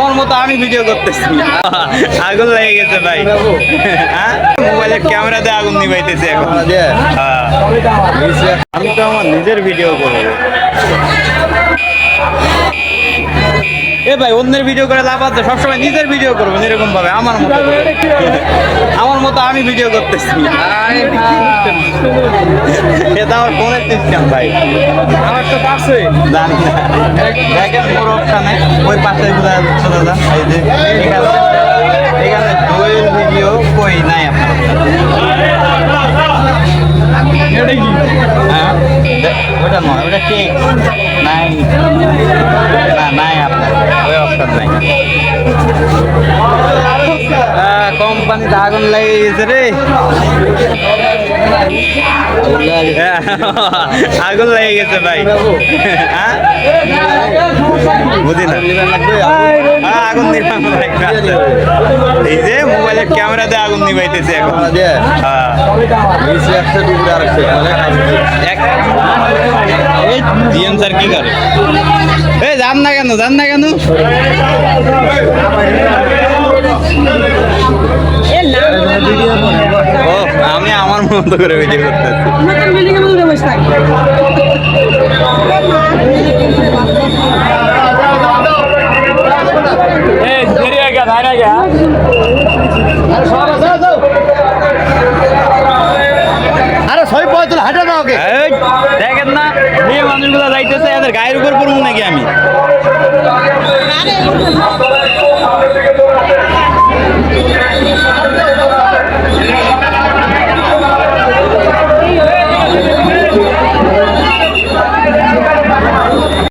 আমার মতো আমি ভিডিও করতেছি। আগুন লেগে গেছে ভাই। হ্যাঁ, মোবাইলের ক্যামেরাতে আগুন নিভাইতেছে এখন। হ্যাঁ, আমি তো আমার নিজের ভিডিও করবো। এ ভাই, অন্যের ভিডিও করে লাভ আছে? সবসময় নিজের ভিডিও করবেন এরকম ভাবে। আমার মতো আমি ভিডিও করতেছি। এটা আমার ফোনের সিস্টেম ভাই। আমার তো পাশে জানি না, দেখেন পুরো ওখানে ওই পাশে বোঝা যাচ্ছে দাদা। এই যে এখানে দুয়ের ভিডিও কই নাই আপনার। হ্যাঁ, ওটা নয়, ওটা ঠিক নাই, না নাই আপনার ওই অপশন নাই। কোম্পানিতে আগুন লেগে গেছে রে। আগুন লেগে গেছে ভাই। হ্যাঁ, বুঝি না। আগুন নিভানো লাগবে। এই যে মোবাইলের ক্যামেরাতে আগুন নিভাইতেছে এখন। জিএম স্যার কি করে? এই যান না কেন, যান না কেন? ও, আমি আমার মতো করে ভিডিও করতেছি। আরে সবাই পয়সা হাঁটা দাও। দেখেন না, মেয়ে মানুষগুলো যাইতেছে, এদের গায়ের উপর পড়বো নাকি আমি?